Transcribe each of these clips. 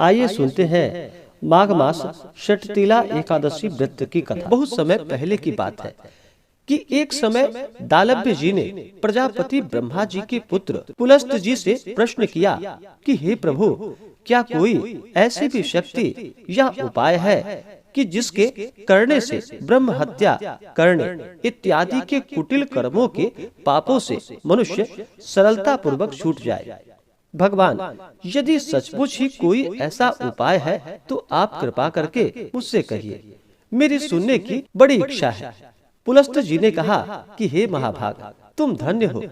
आइए सुनते हैं माघ मास षटतिला एकादशी व्रत की कथा। बहुत समय पहले की बात है कि एक समय दालभ्य जी ने प्रजापति ब्रह्मा जी के पुत्र पुलस्त जी से प्रश्न किया कि हे प्रभु, क्या कोई ऐसी भी शक्ति या उपाय है कि जिसके करने से ब्रह्म हत्या करने इत्यादि के कुटिल कर्मों के पापों से मनुष्य सरलता पूर्वक छूट जाए। भगवान, यदि सचमुच ही कोई ऐसा उपाय है तो आप कृपा करके मुझसे कहिए, मेरी सुनने की बड़ी इच्छा है। पुलस्त जी ने कहा कि हे महाभाग, तुम धन्य हो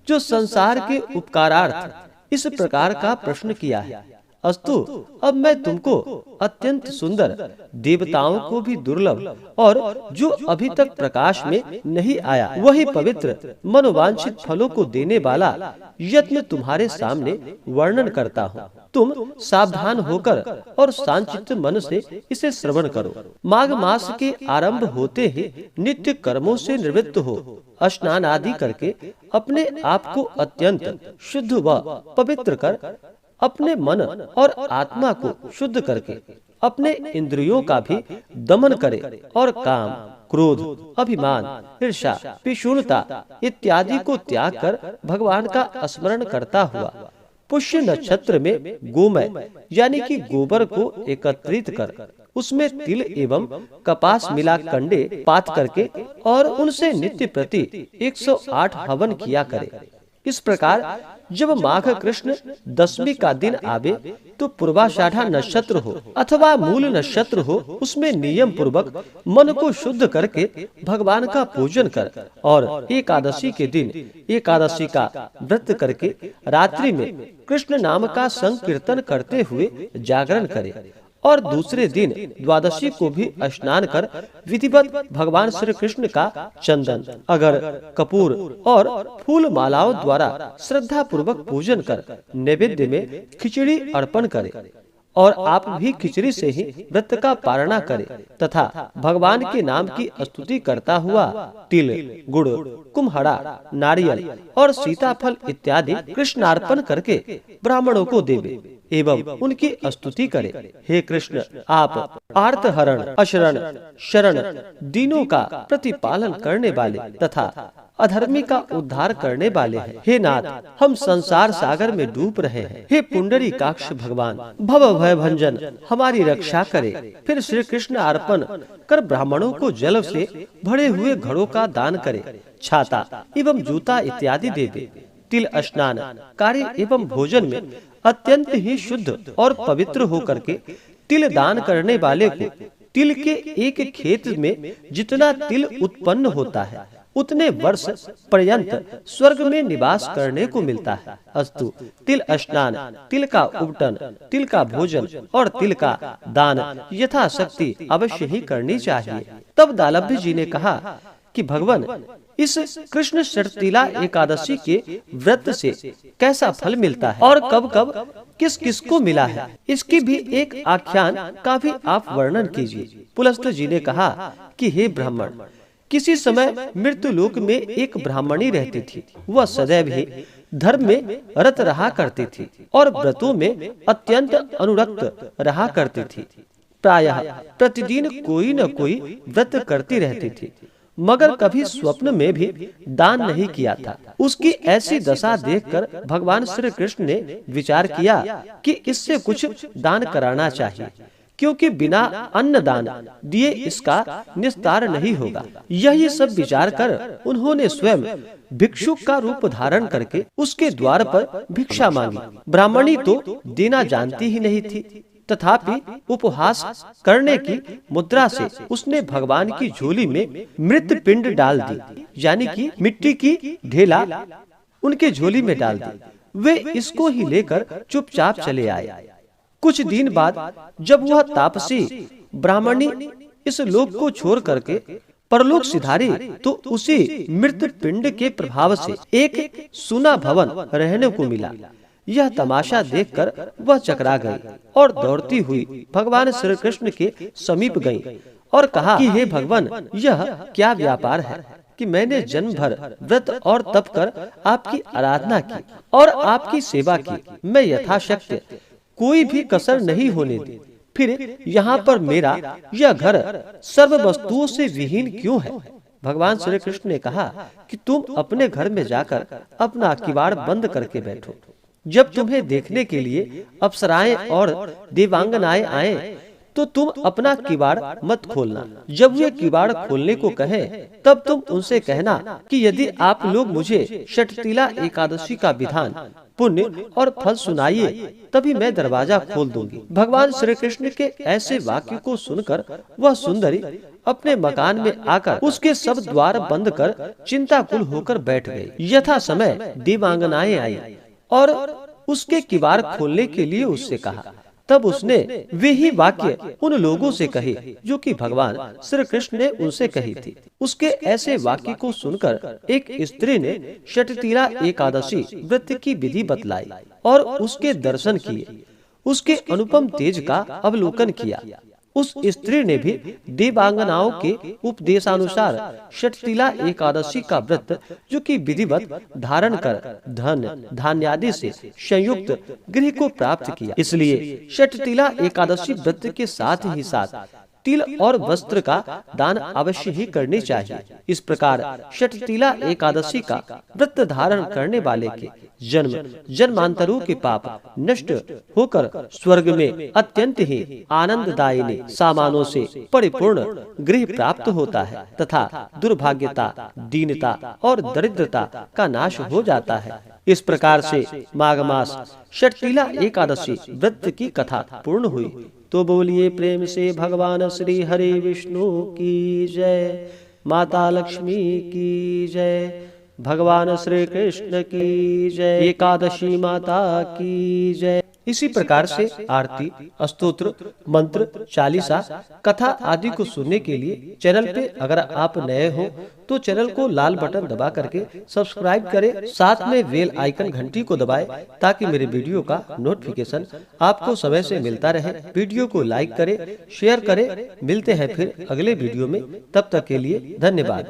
जो संसार के उपकारार्थ इस प्रकार का प्रश्न किया है। अस्तु, अब मैं तुमको अत्यंत सुंदर, देवताओं को भी दुर्लभ और जो अभी तक प्रकाश में नहीं आया वही पवित्र मनोवांछित फलों को देने वाला यत्न तुम्हारे सामने वर्णन करता हूँ। तुम सावधान होकर और शांतचित्त मन से इसे श्रवण करो। माघ मास के आरंभ होते ही नित्य कर्मों से निवृत्त हो स्नान आदि करके अपने आप को अत्यंत शुद्ध व पवित्र कर अपने मन और आत्मा को शुद्ध करके अपने इंद्रियों का भी दमन करे और काम, क्रोध, अभिमान, ईर्ष्या, पिशूलता इत्यादि को त्याग कर भगवान का स्मरण करता हुआ पुष्य नक्षत्र में गोमय यानी कि गोबर को एकत्रित कर उसमें तिल एवं कपास मिला कंडे पात करके और उनसे नित्य प्रति 108 हवन किया करे। इस प्रकार जब माघ कृष्ण दशमी का दिन आवे तो पूर्वाषाढ़ा नक्षत्र हो अथवा मूल नक्षत्र हो, उसमें नियम पूर्वक मन को शुद्ध करके भगवान का पूजन कर और एकादशी के दिन एकादशी का व्रत करके रात्रि में कृष्ण नाम का संकीर्तन करते हुए जागरण करे और दूसरे दिन द्वादशी को भी स्नान कर विधिवत भगवान श्री कृष्ण का चंदन, अगर, कपूर और फूल मालाओं द्वारा श्रद्धा पूर्वक पूजन कर नैवेद्य में खिचड़ी अर्पण करे और आप भी खिचड़ी से ही व्रत का पारणा करें तथा भगवान के नाम की स्तुति करता हुआ तिल, गुड़, कुम्हड़ा, नारियल और सीताफल इत्यादि कृष्णार्पण करके ब्राह्मणों को देवे एवं उनकी स्तुति करे। हे कृष्ण, आप आर्तहरण, अशरण, शरण दीनों का प्रतिपालन करने वाले तथा अधर्मी का उद्धार करने वाले हैं। हे नाथ, हम संसार सागर में डूब रहे हैं। हे पुंडरीकाक्ष भगवान, भव भय भंजन हमारी रक्षा करे। फिर श्री कृष्ण अर्पण कर ब्राह्मणों को जल से भरे हुए घड़ों का दान करे, छाता एवं जूता इत्यादि देवे। तिल स्नान कार्य एवं भोजन में अत्यंत ही शुद्ध और पवित्र होकर के तिल दान करने वाले को तिल के एक खेत में जितना तिल उत्पन्न होता है उतने वर्ष पर्यंत स्वर्ग में निवास करने को मिलता है। अस्तु, तिल स्नान, तिल का उपटन, तिल का भोजन और तिल का दान यथाशक्ति अवश्य ही करनी चाहिए। तब दालभ्य जी ने कहा कि भगवान, इस कृष्ण षटतिला एकादशी के व्रत से कैसा फल मिलता है और कब कब किस किस को मिला है, इसकी भी एक आख्यान का भी आप वर्णन कीजिए। पुलस्त जी ने कहा कि हे ब्राह्मण, किसी समय मृत्यु लोक में एक ब्राह्मणी रहती थी। वह सदैव ही धर्म में रत रहा करती थी और व्रतों में अत्यंत अनुरक्त रहा करती थी। प्रायः प्रतिदिन कोई न कोई व्रत करती रहती थी, मगर कभी स्वप्न में भी दान नहीं किया था। उसकी ऐसी दशा देखकर भगवान श्री कृष्ण ने विचार किया कि इससे कुछ दान कराना चाहिए, क्योंकि बिना अन्न दान दिए इसका निस्तार नहीं होगा। यही सब विचार कर उन्होंने स्वयं भिक्षुक का रूप धारण करके उसके द्वार पर भिक्षा मांगी। ब्राह्मणी तो देना जानती ही नहीं थी, तथापि उपहास करने की मुद्रा से उसने भगवान की झोली में मृत पिंड डाल दी, यानी कि मिट्टी की ढेला उनके झोली में डाल दी। वे इसको ही लेकर चुपचाप चले आए। कुछ दिन बाद जब वह तापसी ब्राह्मणी इस लोक को छोड़ करके परलोक सिधारी तो उसी मृत पिंड के प्रभाव से एक सुना भवन रहने को मिला। यह तमाशा देखकर वह चकरा गई और दौड़ती हुई भगवान श्री कृष्ण के समीप गई और कहा कि हे भगवान, यह क्या व्यापार है कि मैंने जन्म भर व्रत और तप कर आपकी आराधना की और आपकी सेवा की। मैं यथाशक्ति कोई भी कसर नहीं होने दी। फिर यहाँ पर मेरा यह घर सर्व वस्तुओं से विहीन क्यों है? भगवान श्री कृष्ण ने कहा कि तुम अपने घर में जाकर अपना किवाड़ बंद करके बैठो। जब तुम्हें देखने के लिए अप्सराएं और देवांगनाएं आए तो तुम अपना किवाड़ मत खोलना। जब वे किवाड़ खोलने को कहे तब तुम उनसे कहना कि यदि आप लोग मुझे षटतिला एकादशी का विधान, पुण्य और फल सुनाइए तभी मैं दरवाजा खोल दूंगी। भगवान श्री कृष्ण के ऐसे वाक्य को सुनकर वह सुंदरी अपने मकान में आकर उसके सब द्वार बंद कर चिंताकुल होकर बैठ गई। यथा समय देवांगनाएं आई और उसके किवाड़ खोलने के लिए उससे कहा। तब उसने वे ही वाक्य उन लोगों से कहे जो कि भगवान श्री कृष्ण ने उनसे कही थी। उसके ऐसे वाक्य को सुनकर एक स्त्री ने षटतिला एकादशी व्रत की विधि बतलाई और उसके दर्शन किए, उसके अनुपम तेज का अवलोकन किया। उस स्त्री ने भी देवांगनाओं के उपदेशानुसार षटतिला एकादशी का व्रत जो कि विधिवत धारण कर धन धान्यादि से संयुक्त गृह को प्राप्त किया। इसलिए षटतिला एकादशी व्रत के साथ ही साथ तिल और वस्त्र का दान अवश्य ही करनी चाहिए। इस प्रकार षटतिला एकादशी का व्रत धारण करने वाले के जन्म जन्मांतरों के पाप नष्ट होकर स्वर्ग में अत्यंत ही आनंददायिनी सामानों से परिपूर्ण गृह प्राप्त होता है तथा दुर्भाग्यता, दीनता और दरिद्रता का नाश हो जाता है। इस प्रकार से माघ मास षटतिला एकादशी व्रत की कथा पूर्ण हुई। तो बोलिए प्रेम से भगवान श्री हरि विष्णु की जय, माता लक्ष्मी की जय, भगवान श्री कृष्ण की जय, एकादशी माता की जय। इसी प्रकार से आरती, स्तोत्र, मंत्र, चालीसा, कथा आदि को सुनने के लिए चैनल पे अगर आप नए हो तो चैनल को लाल बटन दबा करके सब्सक्राइब करें, साथ में बेल आइकन घंटी को दबाएं ताकि मेरे वीडियो का नोटिफिकेशन आपको समय से मिलता रहे। वीडियो को लाइक करें, शेयर करें। मिलते हैं फिर अगले वीडियो में, तब तक के लिए धन्यवाद।